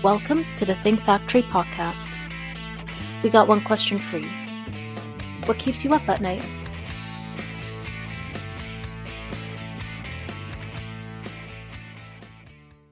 Welcome to the Think Factory podcast. We got one question for you. What keeps you up at night?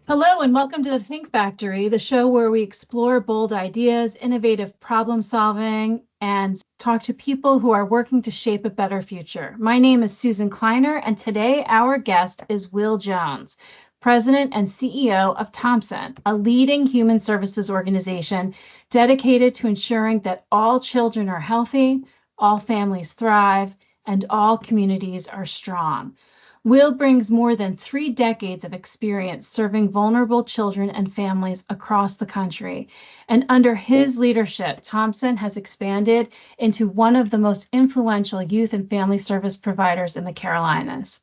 Hello and welcome to the Think Factory, the show where we explore bold ideas, innovative problem solving, and talk to people who are working to shape a better future. My name is Susan Kleiner, and today our guest is Will Jones, President and CEO of Thompson, a leading human services organization dedicated to ensuring that all children are healthy, all families thrive, and all communities are strong. Will brings more than 3 decades of experience serving vulnerable children and families across the country. And under his leadership, Thompson has expanded into one of the most influential youth and family service providers in the Carolinas.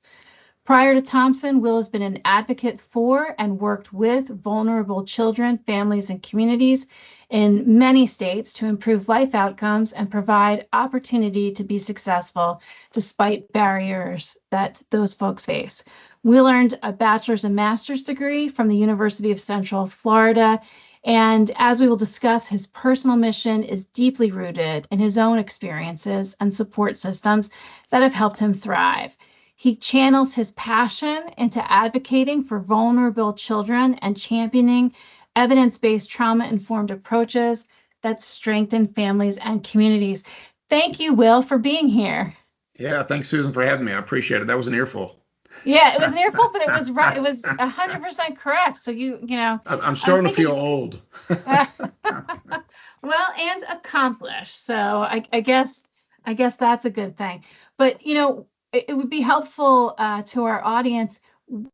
Prior to Thompson, Will has been an advocate for and worked with vulnerable children, families, and communities in many states to improve life outcomes and provide opportunity to be successful despite barriers that those folks face. Will earned a bachelor's and master's degree from the University of Central Florida. And as we will discuss, his personal mission is deeply rooted in his own experiences and support systems that have helped him thrive. He channels his passion into advocating for vulnerable children and championing evidence-based trauma-informed approaches that strengthen families and communities. Thank you, Will, for being here. Yeah, thanks, Susan, for having me. I appreciate it. That was an earful. Yeah, it was an earful, but it was right. It was 100% correct. So you know. I'm starting to feel old. Well, and accomplished. So I guess that's a good thing. But it would be helpful to our audience.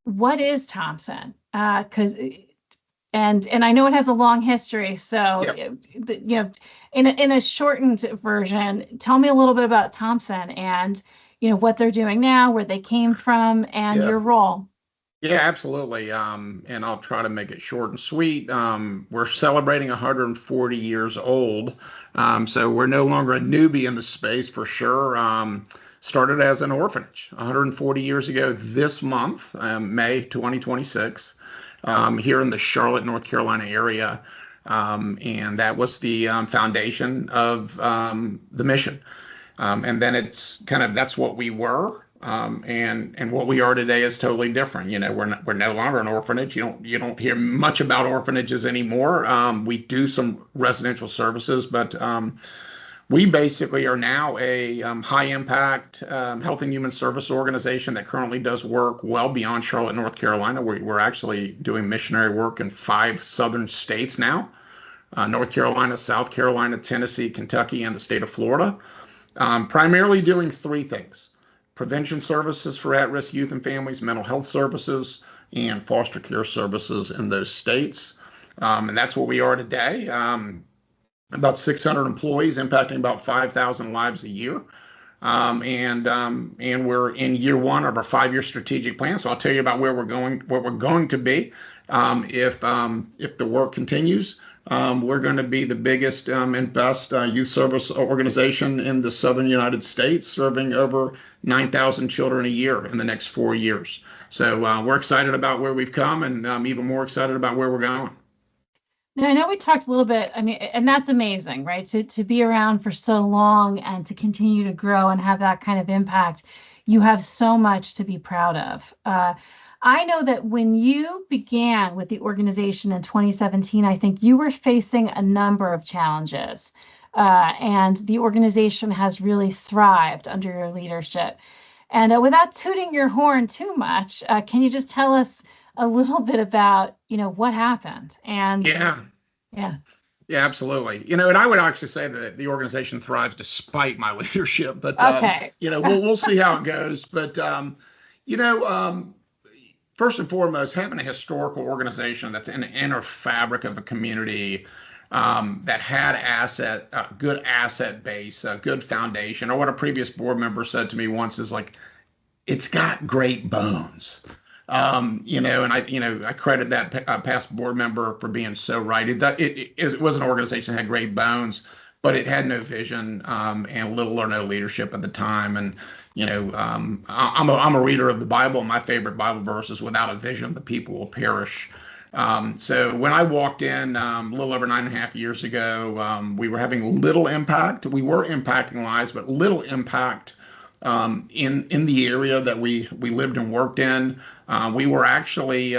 What is Thompson? And I know it has a long history. So, Yep. In a shortened version, tell me a little bit about Thompson and what they're doing now, where they came from, and your role. Yeah, absolutely. And I'll try to make it short and sweet. We're celebrating 140 years old. So we're no longer a newbie in the space for sure. Started as an orphanage 140 years ago this month, May 2026, here in the Charlotte, North Carolina area. And that was the foundation of the mission. And then it's that's what we were. And what we are today is totally different. We're no longer an orphanage. You don't hear much about orphanages anymore. We do some residential services, but we basically are now a high impact health and human service organization that currently does work well beyond Charlotte, North Carolina. We're actually doing missionary work in 5 southern states now: North Carolina, South Carolina, Tennessee, Kentucky, and the state of Florida. Primarily doing 3 things: prevention services for at-risk youth and families, mental health services, and foster care services in those states. And that's what we are today. About 600 employees, impacting about 5,000 lives a year. And we're in year 1 of our 5-year strategic plan. So I'll tell you about what we're going to be. If the work continues, we're going to be the biggest and best youth service organization in the southern United States, serving over 9,000 children a year in the next 4 years. So we're excited about where we've come, and even more excited about where we're going. Now, I know we talked a little bit, and that's amazing, right? To be around for so long and to continue to grow and have that kind of impact, you have so much to be proud of. I know that when you began with the organization in 2017, I think you were facing a number of challenges, and the organization has really thrived under your leadership. And without tooting your horn too much, can you just tell us a little bit about, what happened? And Yeah, absolutely. And I would actually say that the organization thrives despite my leadership, but okay. We'll see how it goes. But first and foremost, having a historical organization that's in the inner fabric of a community that had good asset base, a good foundation, or what a previous board member said to me once is like, it's got great bones. And I credit that past board member for being so right. It was an organization that had great bones, but it had no vision and little or no leadership at the time. And I'm a reader of the Bible. My favorite Bible verse is, "Without a vision, the people will perish." So when I walked in a little over 9.5 years ago, we were having little impact. We were impacting lives, but little impact in the area that we lived and worked in. We were actually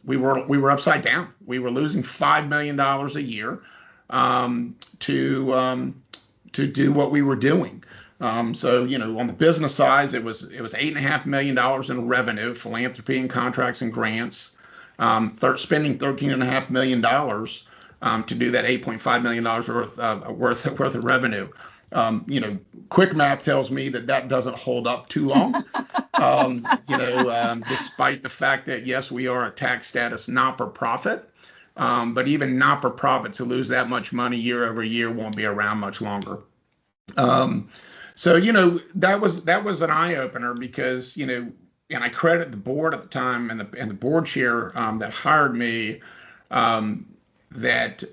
we were upside down. We were losing $5 million a year to do what we were doing. So on the business side, it was $8.5 million in revenue, philanthropy and contracts and grants. Spending $13.5 million to do that $8.5 million worth of revenue. Quick math tells me that doesn't hold up too long. Despite the fact that yes, we are a tax status not-for-profit, but even not-for-profits who lose that much money year over year won't be around much longer. So that was an eye opener because and I credit the board at the time and the board chair that hired me, that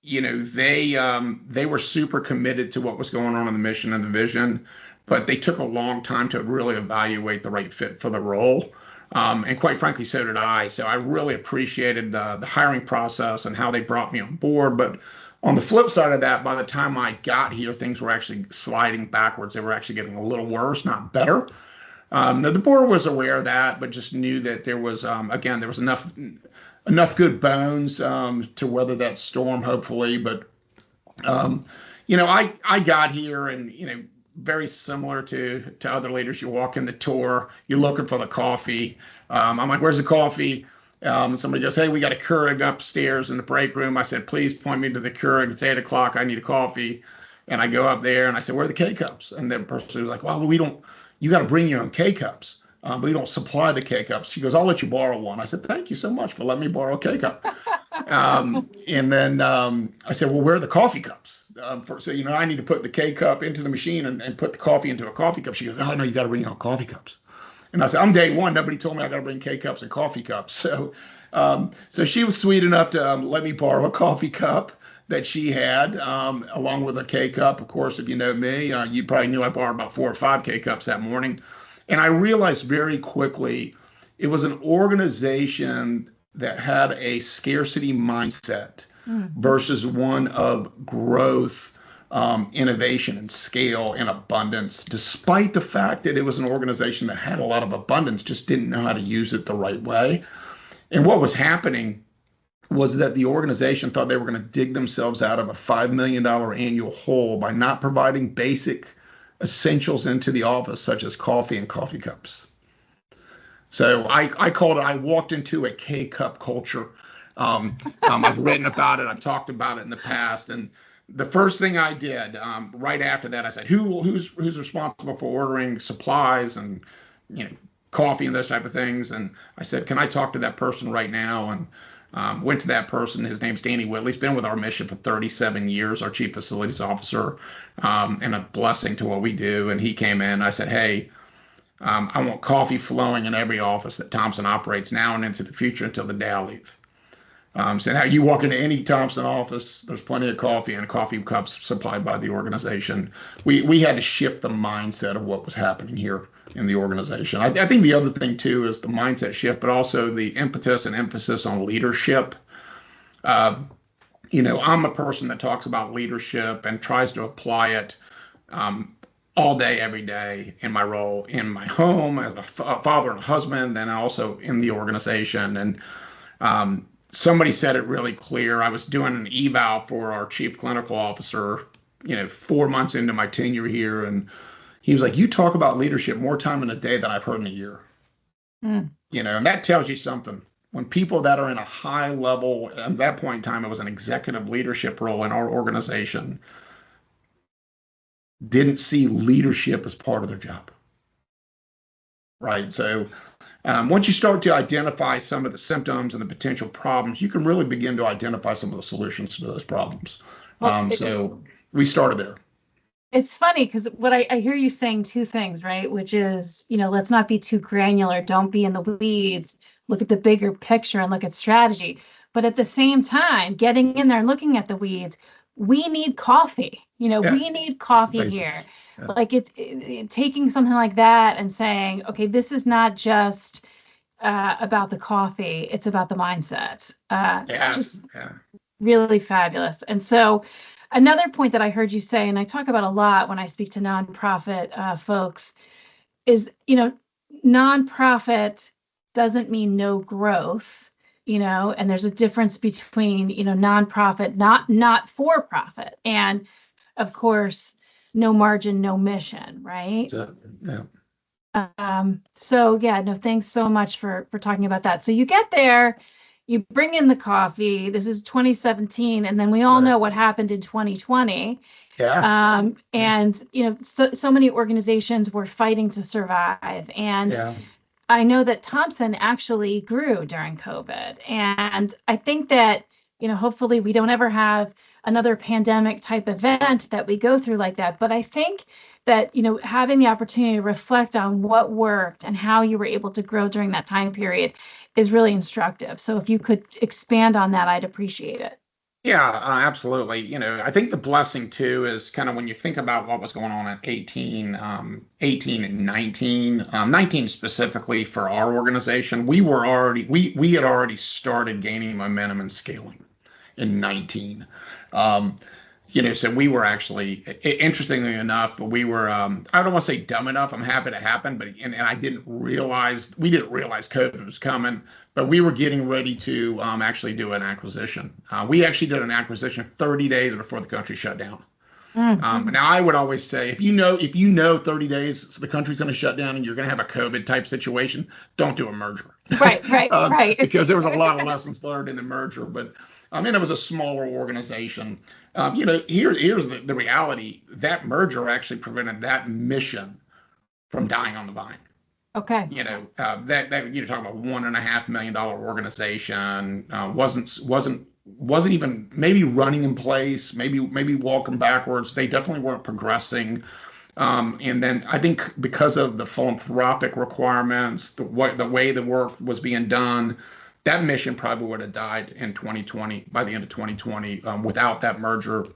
they were super committed to what was going on in the mission and the vision, but they took a long time to really evaluate the right fit for the role. And quite frankly, so did I. So I really appreciated the hiring process and how they brought me on board. But on the flip side of that, by the time I got here, things were actually sliding backwards. They were actually getting a little worse, not better. Now the board was aware of that, but just knew that there was, again, there was enough good bones to weather that storm, hopefully. But I got here, and very similar to other leaders, you walk in the tour, you're looking for the coffee. I'm like, "Where's the coffee?" Somebody goes, "Hey, we got a Keurig upstairs in the break room." I said, "Please point me to the Keurig. It's 8 o'clock. I need a coffee." And I go up there and I said, "Where are the K-cups?" And the person was like, "Well, you got to bring your own K-cups. We don't supply the K-cups." She goes, "I'll let you borrow one." I said, "Thank you so much for letting me borrow a K-cup." And then I said, "Well, where are the coffee cups?" So I need to put the K-cup into the machine and put the coffee into a coffee cup. She goes, "Oh, no, you got to bring your own coffee cups." And I said, "I'm day one. Nobody told me I got to bring K-cups and coffee cups." So she was sweet enough to let me borrow a coffee cup that she had, along with a K-cup. Of course, if you know me, you probably knew I borrowed about 4 or 5 K-cups that morning. And I realized very quickly it was an organization that had a scarcity mindset versus one of growth, innovation and scale and abundance, despite the fact that it was an organization that had a lot of abundance, just didn't know how to use it the right way. And what was happening was that the organization thought they were going to dig themselves out of a $5 million annual hole by not providing basic essentials into the office, such as coffee and coffee cups. So I called it, I walked into a K-cup culture. I've written about it. I've talked about it in the past. And the first thing I did right after that, I said, who's responsible for ordering supplies and coffee and those type of things? And I said, "Can I talk to that person right now?" And went to that person. His name's Danny Whitley. He's been with our mission for 37 years, our chief facilities officer, and a blessing to what we do. And he came in. I said, "Hey, I want coffee flowing in every office that Thompson operates now and into the future until the day I leave." So now you walk into any Thompson office, there's plenty of coffee and coffee cups supplied by the organization. We had to shift the mindset of what was happening here in the organization. I think the other thing too is the mindset shift, but also the impetus and emphasis on leadership. I'm a person that talks about leadership and tries to apply it all day, every day in my role in my home as a father and a husband, and also in the organization. And somebody said it really clear. I was doing an eval for our chief clinical officer, 4 months into my tenure here, and he was like, "You talk about leadership more time in a day than I've heard in a year." And that tells you something. When people that are in a high level, at that point in time, it was an executive leadership role in our organization, didn't see leadership as part of their job. Right. So once you start to identify some of the symptoms and the potential problems, you can really begin to identify some of the solutions to those problems. So we started there. It's funny because what I hear you saying two things, right? Which is, let's not be too granular. Don't be in the weeds. Look at the bigger picture and look at strategy. But at the same time, getting in there and looking at the weeds, we need coffee. We need coffee here. Yeah. Like it's taking something like that and saying, okay, this is not just about the coffee. It's about the mindset. Yes. Just Yeah. really fabulous. And so another point that I heard you say, and I talk about a lot when I speak to nonprofit folks, is, nonprofit doesn't mean no growth, and there's a difference between, nonprofit, not for profit, and of course, no margin, no mission, right? So, yeah. So yeah, no, thanks so much for talking about that. So you get there, you bring in the coffee. This is 2017, and then we all Right. know what happened in 2020. Yeah. And so many organizations were fighting to survive. And Yeah. I know that Thompson actually grew during COVID. And I think that, hopefully we don't ever have another pandemic type event that we go through like that. But I think that, having the opportunity to reflect on what worked and how you were able to grow during that time period is really instructive. So if you could expand on that, I'd appreciate it. Yeah, absolutely. I think the blessing too is kind of when you think about what was going on in 18 and 19, 19 specifically for our organization, we had already started gaining momentum and scaling in 19. Um, so we were actually, interestingly enough, but we were, I don't want to say dumb enough. I'm happy to happen, but and I we didn't realize COVID was coming, but we were getting ready to actually do an acquisition. We actually did an acquisition 30 days before the country shut down. Now I would always say, if you know 30 days the country's going to shut down and you're going to have a COVID type situation, don't do a merger. Right. Because there was a lot of lessons learned in the merger, but it was a smaller organization. Here's the reality. That merger actually prevented that mission from dying on the vine. Okay. That you're talking about $1.5 million organization, wasn't even maybe running in place, maybe walking backwards. They definitely weren't progressing. And then I think because of the philanthropic requirements, the way the work was being done, that mission probably would have died in 2020, by the end of 2020, without that merger.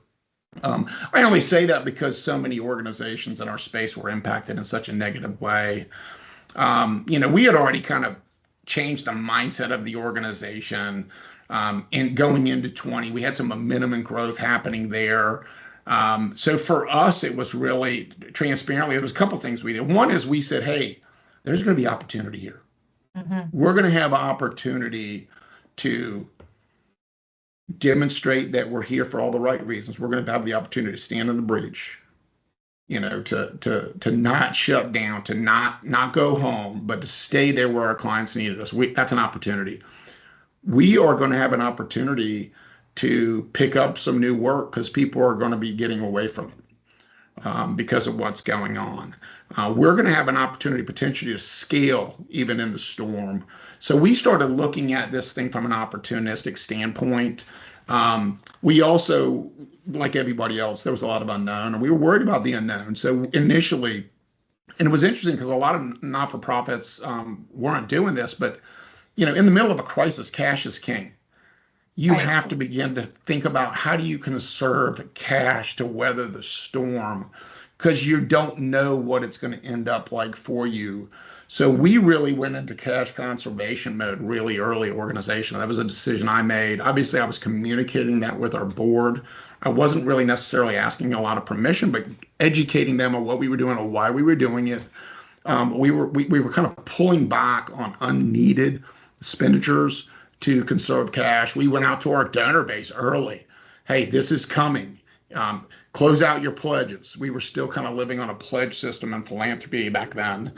I only say that because so many organizations in our space were impacted in such a negative way. We had already kind of changed the mindset of the organization. And going into 20, we had some momentum and growth happening there. So for us, it was really transparently, there was a couple things we did. One is we said, hey, there's going to be opportunity here. We're going to have an opportunity to demonstrate that we're here for all the right reasons. We're going to have the opportunity to stand on the bridge, to not shut down, to not go home, but to stay there where our clients needed us. That's an opportunity. We are going to have an opportunity to pick up some new work because people are going to be getting away from it because of what's going on. We're going to have an opportunity potentially to scale even in the storm. So we started looking at this thing from an opportunistic standpoint. We also, like everybody else, there was a lot of unknown, and we were worried about the unknown. So initially, and it was interesting because a lot of not-for-profits weren't doing this, but in the middle of a crisis, cash is king. You have to begin to think about how do you conserve cash to weather the storm, because you don't know what it's going to end up like for you. So we really went into cash conservation mode really early organization. That was a decision I made. Obviously, I was communicating that with our board. I wasn't really necessarily asking a lot of permission, but educating them on what we were doing or why we were doing it. We were kind of pulling back on unneeded expenditures to conserve cash. We went out to our donor base early. Hey, this is coming. Close out your pledges. We were still kind of living on a pledge system in philanthropy back then.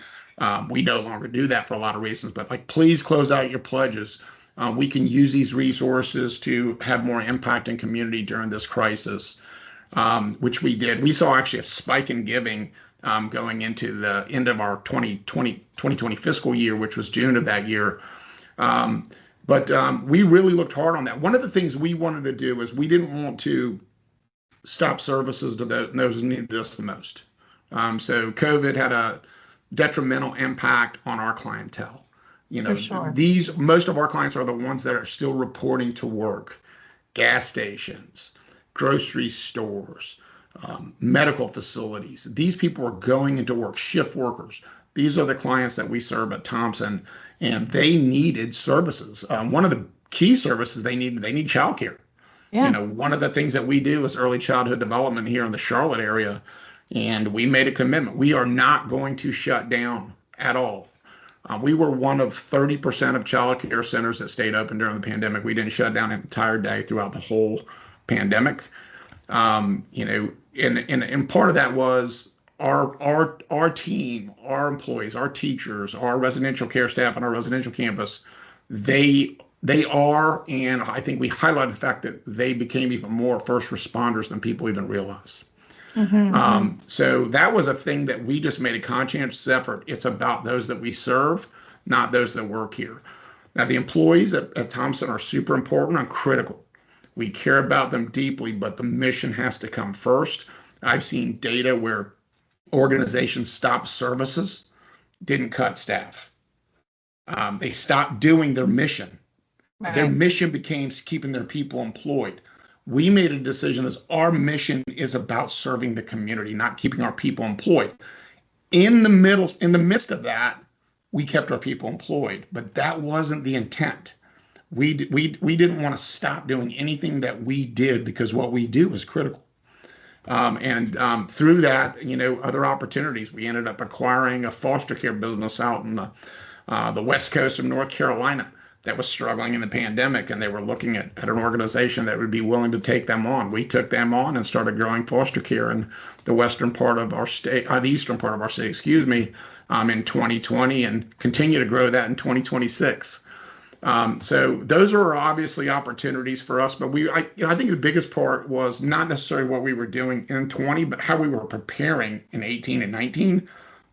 We no longer do that for a lot of reasons, but please close out your pledges. We can use these resources to have more impact in community during this crisis, which we did. We saw actually a spike in giving going into the end of our 2020 fiscal year, which was June of that year. But we really looked hard on that. One of the things we wanted to do is we didn't want to stop services to those who needed us the most. So COVID had a detrimental impact on our clientele. For sure. Most of our clients are the ones that are still reporting to work, gas stations, grocery stores, medical facilities. These people are going into work, shift workers. These are the clients that we serve at Thompson, and they needed services. One of the key services they need childcare. Yeah. One of the things that we do is early childhood development here in the Charlotte area, and we made a commitment. We are not going to shut down at all. We were one of 30% of child care centers that stayed open during the pandemic. We didn't shut down an entire day throughout the whole pandemic. And part of that was our team, our employees, our teachers, our residential care staff on our residential campus. They are, and I think we highlighted the fact that they became even more first responders than people even realize. So that was a thing that we just made a conscientious effort. It's about those that we serve, not those that work here. Now, the employees at Thompson are super important and critical. We care about them deeply, but the mission has to come first. I've seen data where organizations stopped services, didn't cut staff. They stopped doing their mission. Right. Their mission became keeping their people employed. We made a decision as our mission is about serving the community, not keeping our people employed. In the midst of that, we kept our people employed, but that wasn't the intent. We didn't want to stop doing anything that we did because what we do is critical. And through that, other opportunities, we ended up acquiring a foster care business out in the west coast of North Carolina that was struggling in the pandemic, and they were looking at an organization that would be willing to take them on. We took them on and started growing foster care in the western part of our state, the eastern part of our state, in 2020, and continue to grow that in 2026. So those are obviously opportunities for us, but I think the biggest part was not necessarily what we were doing in 20, but how we were preparing in 18 and 19.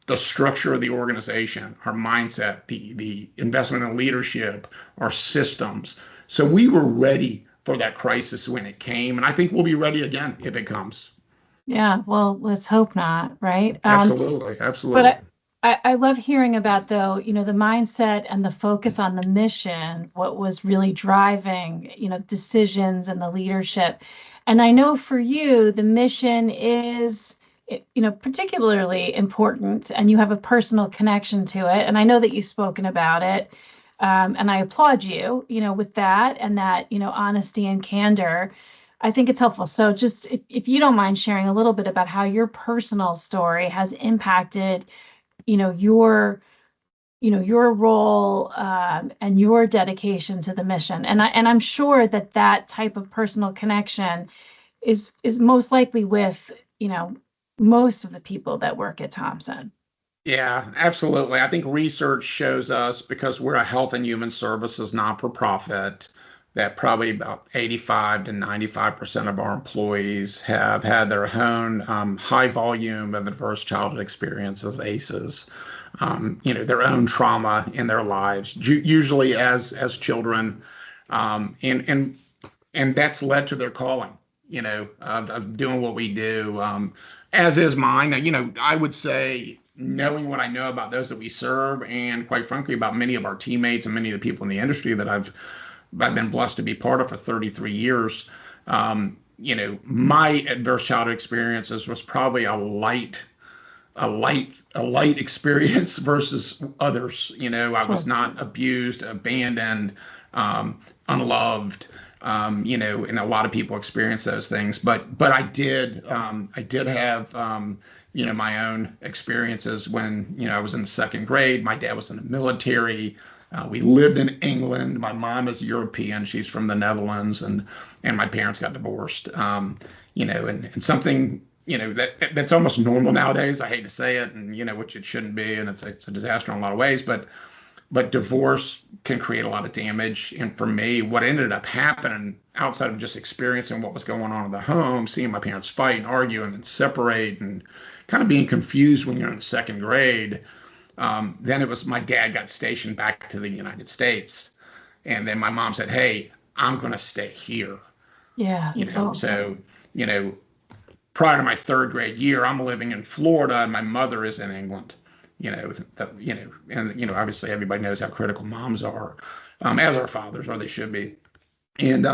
The structure of the organization, our mindset, the investment in leadership, our systems. So we were ready for that crisis when it came, and I think we'll be ready again if it comes. Yeah, well, let's hope not, right? Absolutely. But I love hearing about, though, the mindset and the focus on the mission, what was really driving, decisions and the leadership. And I know for you, the mission is particularly important, and you have a personal connection to it. And I know that you've spoken about it. And I applaud you, with that and that, honesty and candor. I think it's helpful. So just if you don't mind sharing a little bit about how your personal story has impacted, your role and your dedication to the mission. And I'm sure that type of personal connection is most likely with, most of the people that work at Thompson. Yeah, absolutely. I think research shows us, because we're a health and human services not-for-profit, that probably about 85 to 95% of our employees have had their own high volume of adverse childhood experiences, ACEs, their own trauma in their lives, usually as children, and that's led to their calling, of doing what we do. As is mine. I would say, knowing what I know about those that we serve, and quite frankly about many of our teammates and many of the people in the industry that I've been blessed to be part of for 33 years, my adverse childhood experiences was probably a light experience versus others. I was not abused, abandoned, unloved. And a lot of people experience those things, but I did have, my own experiences when, I was in the second grade. My dad was in the military. We lived in England. My mom is European. She's from the Netherlands, and my parents got divorced. And something, that's almost normal nowadays. I hate to say it, and, which it shouldn't be. And it's a disaster in a lot of ways, but divorce can create a lot of damage. And for me, what ended up happening, outside of just experiencing what was going on in the home, seeing my parents fight and argue and then separate, and kind of being confused when you're in the second grade, then it was my dad got stationed back to the United States. And then my mom said, "Hey, I'm going to stay here." Yeah. So, prior to my third grade year, I'm living in Florida and my mother is in England. And obviously everybody knows how critical moms are, as our fathers, or they should be. And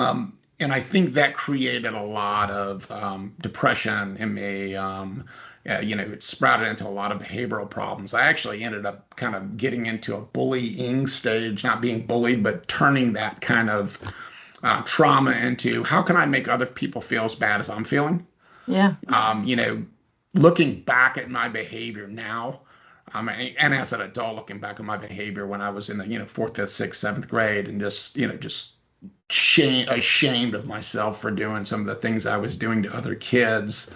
And I think that created a lot of depression in me. It sprouted into a lot of behavioral problems. I actually ended up kind of getting into a bullying stage, not being bullied, but turning that kind of trauma into how can I make other people feel as bad as I'm feeling? Yeah. Looking back at my behavior now, and as an adult, looking back at my behavior when I was in the fourth, fifth, sixth, seventh grade, and just ashamed of myself for doing some of the things I was doing to other kids,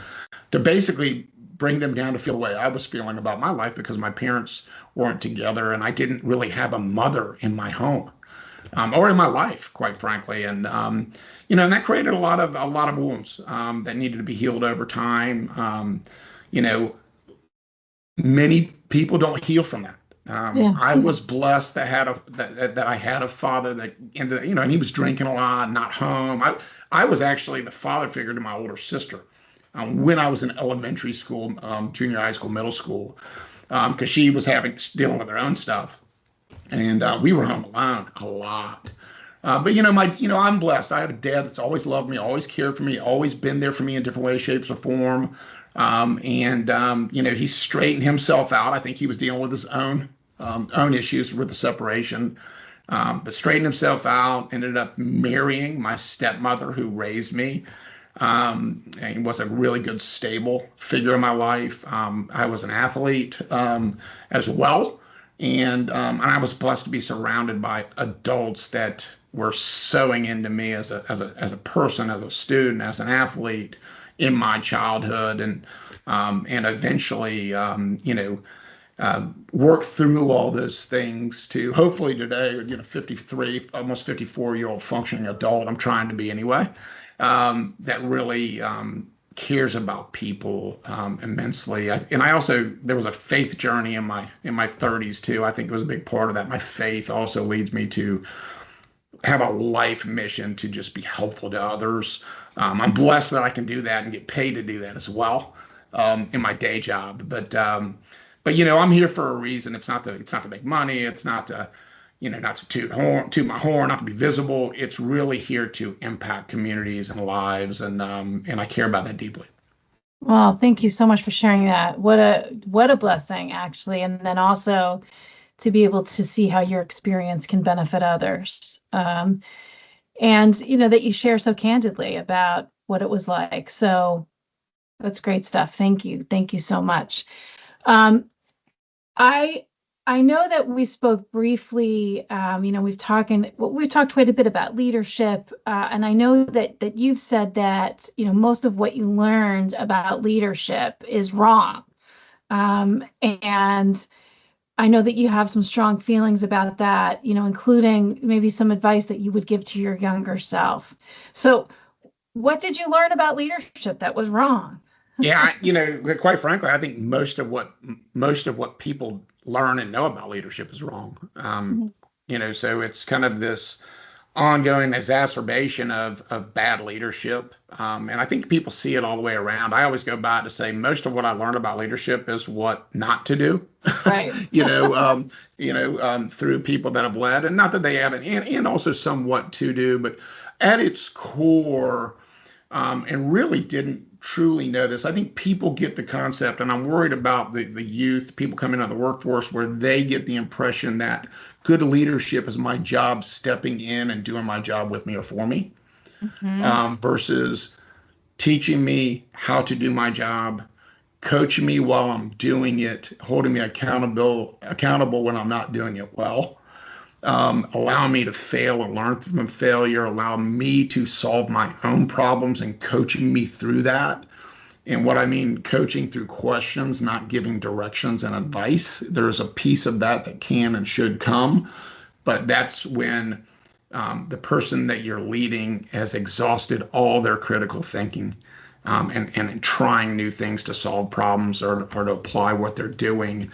to basically bring them down to feel the way I was feeling about my life because my parents weren't together and I didn't really have a mother in my home, or in my life, quite frankly. And that created a lot of wounds that needed to be healed over time. Many people don't heal from that. I was blessed that I had a father that ended, and he was drinking a lot, not home. I was actually the father figure to my older sister when I was in elementary school, junior high school, middle school, because she was dealing with her own stuff, and we were home alone a lot. But I'm blessed. I had a dad that's always loved me, always cared for me, always been there for me in different ways, shapes, or form. He straightened himself out. I think he was dealing with his own issues with the separation, but straightened himself out. Ended up marrying my stepmother, who raised me, and was a really good, stable figure in my life. I was an athlete as well, and I was blessed to be surrounded by adults that were sewing into me as a person, as a student, as an athlete in my childhood, and eventually, work through all those things to hopefully today, 53, almost 54-year-old functioning adult. I'm trying to be anyway, that really cares about people immensely. There was a faith journey in my 30s too. I think it was a big part of that. My faith also leads me to have a life mission to just be helpful to others. I'm blessed that I can do that and get paid to do that as well in my day job. But I'm here for a reason. It's not to make money. It's not to not to toot my horn, not to be visible. It's really here to impact communities and lives, and I care about that deeply. Well, thank you so much for sharing that. What a blessing, actually, and then also to be able to see how your experience can benefit others. And that you share so candidly about what it was like. So that's great stuff. Thank you. Thank you so much. I know that we spoke briefly, we've talked quite a bit about leadership. And I know that you've said that, most of what you learned about leadership is wrong. And I know that you have some strong feelings about that, including maybe some advice that you would give to your younger self. So what did you learn about leadership that was wrong? Yeah, quite frankly, I think most of what people learn and know about leadership is wrong. So it's kind of this ongoing exacerbation of bad leadership. And I think people see it all the way around. I always go back to say most of what I learned about leadership is what not to do. Right. Through people that have led, and not that they haven't, and also somewhat to do, but at its core, and really didn't truly know this. I think people get the concept, and I'm worried about the youth, people coming out of the workforce, where they get the impression that good leadership is my job stepping in and doing my job with me or for me, versus teaching me how to do my job, coaching me while I'm doing it, holding me accountable when I'm not doing it well, allowing me to fail and learn from failure, allowing me to solve my own problems and coaching me through that. And what I mean, coaching through questions, not giving directions and advice. There's a piece of that can and should come, but that's when the person that you're leading has exhausted all their critical thinking, and trying new things to solve problems or to apply what they're doing.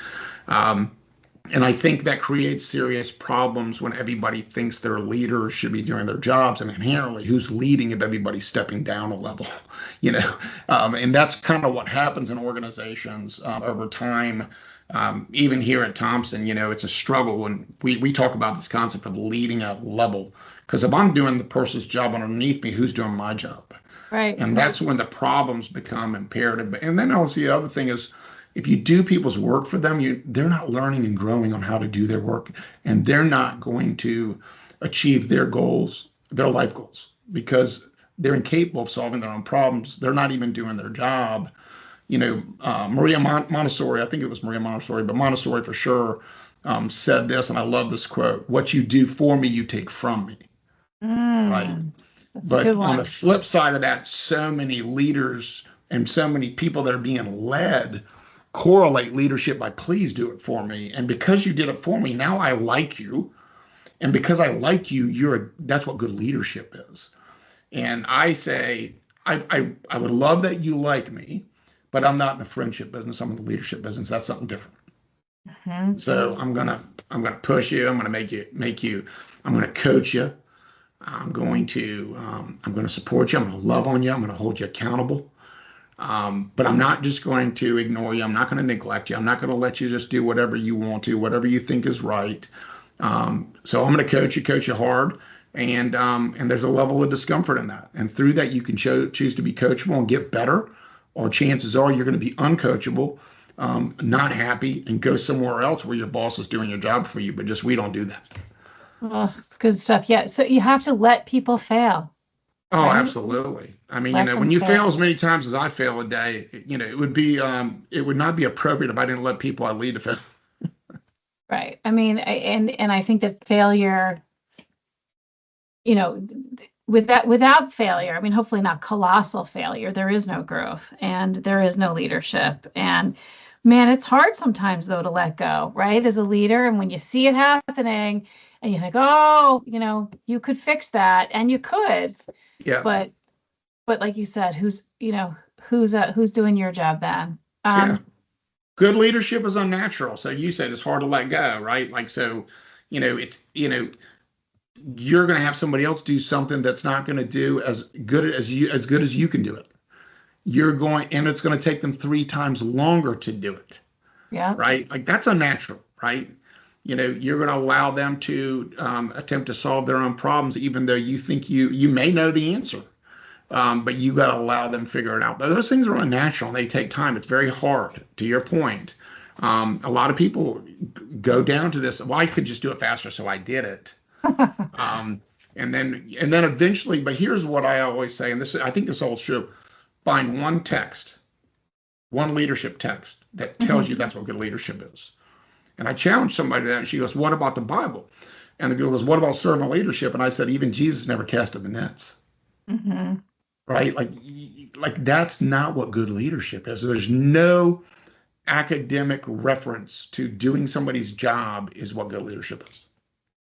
And I think that creates serious problems when everybody thinks their leaders should be doing their jobs, and inherently who's leading if everybody's stepping down a level, and that's kind of what happens in organizations over time. Even here at Thompson, it's a struggle when we talk about this concept of leading at level. Because if I'm doing the person's job underneath me, who's doing my job? Right. And that's when the problems become imperative. And then also the other thing is, if you do people's work for them, they're not learning and growing on how to do their work, and they're not going to achieve their goals, their life goals, because they're incapable of solving their own problems. They're not even doing their job. Maria Montessori, I think it was Maria Montessori, but Montessori for sure, said this, and I love this quote: "What you do for me, you take from me." Right. That's a But good on one. the flip side of that, so many leaders and so many people that are being led correlate leadership by please do it for me. And because you did it for me, now I like you. And because I like you, that's what good leadership is. And I say, I would love that you like me, but I'm not in the friendship business. I'm in the leadership business. That's something different. Mhm. So I'm gonna push you. I'm gonna make you. I'm gonna coach you. I'm going to support you. I'm going to love on you. I'm going to hold you accountable. But I'm not just going to ignore you. I'm not going to neglect you. I'm not going to let you just do whatever you want to, whatever you think is right. So I'm going to coach you hard. And there's a level of discomfort in that. And through that, you can choose to be coachable and get better, or chances are you're going to be uncoachable, not happy, and go somewhere else where your boss is doing your job for you. But just we don't do that. Oh, it's good stuff. Yeah. So you have to let people fail, Oh, right? absolutely. I mean, Let when them you fail fail. as many times as I fail a day, it would not be appropriate if I didn't let people I lead to fail. Right. I mean, and I think that failure, without failure, I mean, hopefully not colossal failure, there is no growth and there is no leadership. And man, it's hard sometimes though to let go, right? As a leader, and when you see it happening and you think, oh, you could fix that, and you could, Yeah, but like you said, who's doing your job then? yeah. Good leadership is unnatural. So you said it's hard to let go, right? Like, so, it's, you're going to have somebody else do something that's not going to do as good as you can do it. And it's going to take them 3 times longer to do it, Yeah. right? Like that's unnatural, right? You're going to allow them to attempt to solve their own problems, even though you think you may know the answer. But you got to allow them figure it out. Those things are unnatural and they take time. It's very hard, to your point. A lot of people go down to this. Well, I could just do it faster, so I did it. And then eventually. But here's what I always say, and I think this holds true. Find one text, one leadership text that tells you that's what good leadership is. And I challenged somebody to that, and she goes, "What about the Bible?" And the girl goes, "What about servant leadership?" And I said, "Even Jesus never casted the nets." Hmm. Right? Like that's not what good leadership is. There's no academic reference to doing somebody's job is what good leadership is.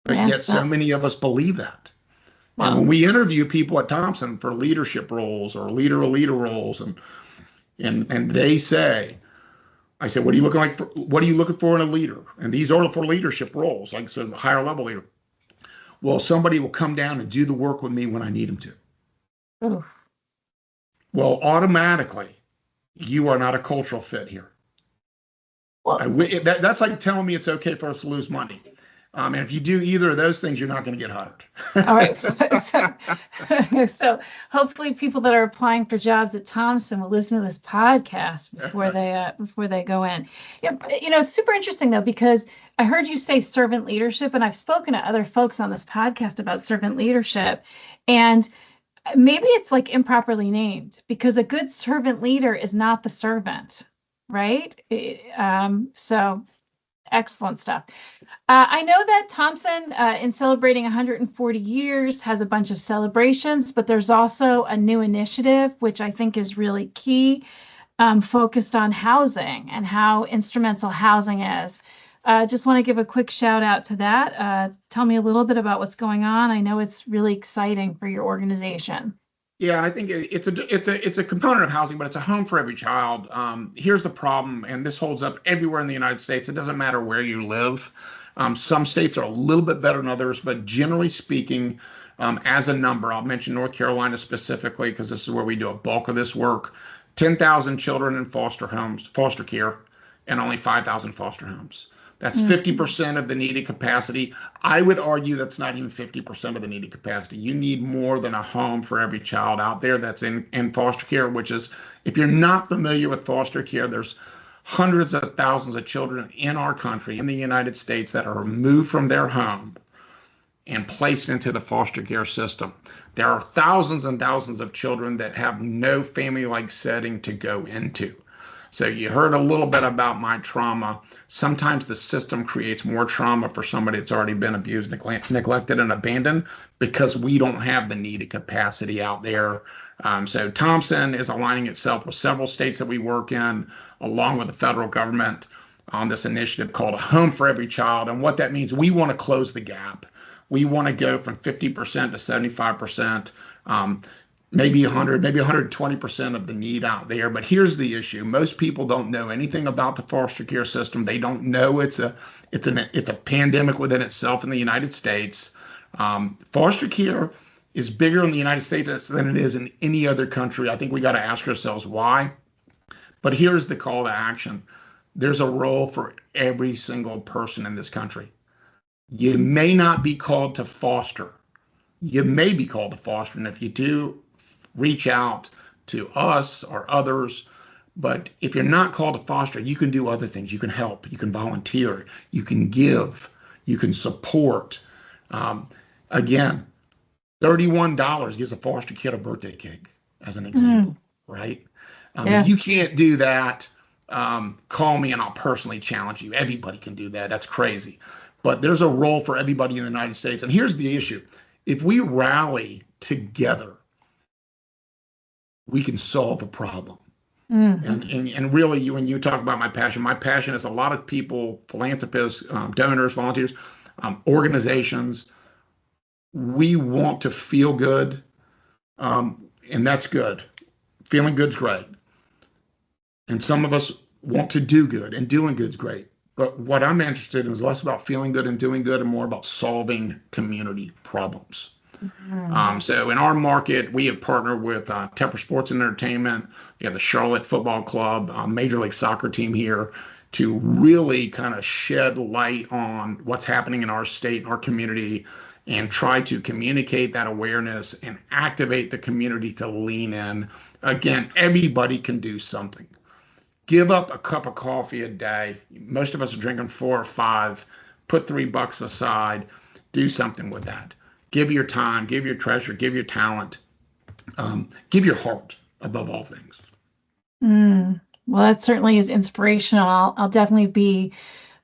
But Yeah. yet so many of us believe that. And when Well, we interview people at Thompson for leadership roles or leader roles, and they say, I said, what are you looking for in a leader? And these are for leadership roles, like so higher level leader. Well, somebody will come down and do the work with me when I need them to. oof. Well, automatically, you are not a cultural fit here. Well, That's like telling me it's okay for us to lose money. And if you do either of those things, you're not going to get hired. all right. So hopefully people that are applying for jobs at Thompson will listen to this podcast before they go in. Yeah, it's super interesting though, because I heard you say servant leadership, and I've spoken to other folks on this podcast about servant leadership, and maybe it's like improperly named, because a good servant leader is not the servant, right? So excellent stuff. I know that Thompson, in celebrating 140 years, has a bunch of celebrations, but there's also a new initiative, which I think is really key, focused on housing and how instrumental housing is. Just want to give a quick shout out to that. Tell me a little bit about what's going on. I know it's really exciting for your organization. Yeah, and I think it's a component of housing, but it's a home for every child. Here's the problem, and this holds up everywhere in the United States. It doesn't matter where you live. Some states are a little bit better than others, but generally speaking, as a number, I'll mention North Carolina specifically because this is where we do a bulk of this work. 10,000 children in foster homes, foster care and only 5,000 foster homes. That's 50% of the needed capacity. I would argue that's not even 50% of the needed capacity. You need more than a home for every child out there that's in foster care, which is, if you're not familiar with foster care, there's hundreds of thousands of children in our country, in the United States, that are removed from their home and placed into the foster care system. There are thousands and thousands of children that have no family-like setting to go into. So you heard a little bit about my trauma. Sometimes the system creates more trauma for somebody that's already been abused, neglected, and abandoned, because we don't have the needed capacity out there. So Thompson is aligning itself with several states that we work in, along with the federal government, on this initiative called A Home for Every Child. And what that means, we want to close the gap. We want to go from 50% to 75%. Maybe 100, maybe 120% of the need out there. But here's the issue. Most people don't know anything about the foster care system. They don't know it's a pandemic within itself in the United States. Foster care is bigger in the United States than it is in any other country. I think we got to ask ourselves why. But here's the call to action. There's a role for every single person in this country. You may not be called to foster. You may be called to foster, and if you do, reach out to us or others. But if you're not called to foster, you can do other things. You can help, you can volunteer, you can give, you can support. Again, $31 gives a foster kid a birthday cake, as an example, right? If you can't do that, call me and I'll personally challenge you. Everybody can do that. That's crazy. But there's a role for everybody in the United States. And here's the issue. If we rally together, we can solve a problem. And really, when you talk about my passion is a lot of people, philanthropists, donors, volunteers, organizations. We want to feel good, and that's good. Feeling good's great. And some of us want to do good, and doing good's great. But what I'm interested in is less about feeling good and doing good and more about solving community problems. So in our market, we have partnered with Tepper Sports and Entertainment. We have the Charlotte Football Club, Major League Soccer team here, to really kind of shed light on what's happening in our state, our community, and try to communicate that awareness and activate the community to lean in. Again, everybody can do something. Give up a cup of coffee a day. Most of us are drinking 4 or 5. Put $3 aside. Do something with that. Give your time, give your treasure, give your talent, give your heart above all things. Well, that certainly is inspirational. I'll definitely be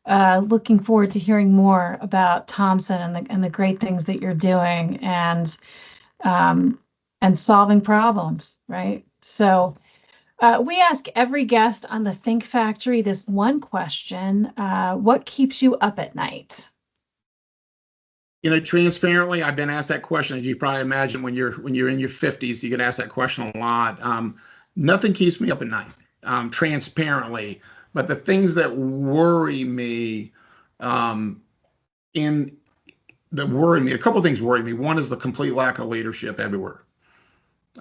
looking forward to hearing more about Thompson and the great things that you're doing and solving problems, right? So we ask every guest on the Think Factory this one question: what keeps you up at night? Transparently, I've been asked that question. As you probably imagine, when you're in your 50s, you get asked that question a lot. Nothing keeps me up at night, transparently. But the things that worry me, a couple of things worry me. One is the complete lack of leadership everywhere.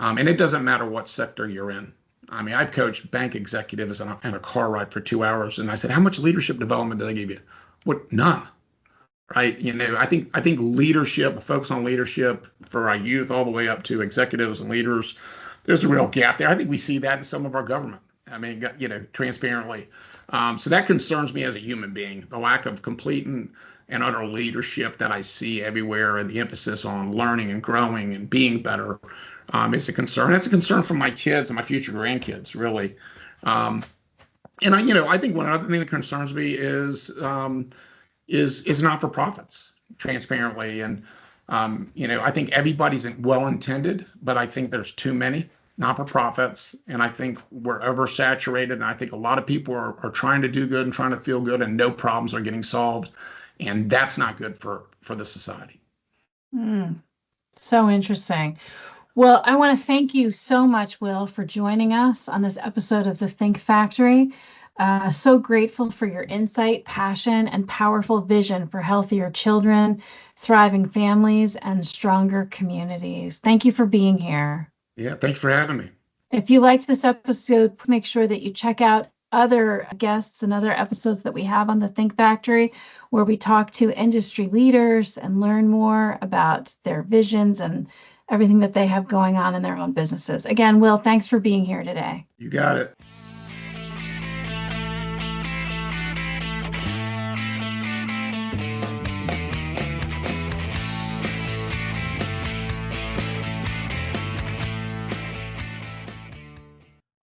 And it doesn't matter what sector you're in. I mean, I've coached bank executives in a car ride for 2 hours, and I said, "How much leadership development do they give you?" What? None. Right. I think leadership, focus on leadership for our youth all the way up to executives and leaders. There's a real gap there. I think we see that in some of our government. I mean, transparently. So that concerns me as a human being, the lack of complete and utter leadership that I see everywhere, and the emphasis on learning and growing and being better is a concern. It's a concern for my kids and my future grandkids, really. And I think one other thing that concerns me is not-for-profits, transparently. And, I think everybody's well-intended, but I think there's too many not-for-profits. And I think we're oversaturated. And I think a lot of people are trying to do good and trying to feel good, and no problems are getting solved. And that's not good for the society. So interesting. Well, I want to thank you so much, Will, for joining us on this episode of the Think Factory. So grateful for your insight, passion, and powerful vision for healthier children, thriving families, and stronger communities. Thank you for being here. Yeah, thanks for having me. If you liked this episode, please make sure that you check out other guests and other episodes that we have on the Think Factory, where we talk to industry leaders and learn more about their visions and everything that they have going on in their own businesses. Again, Will, thanks for being here today. You got it.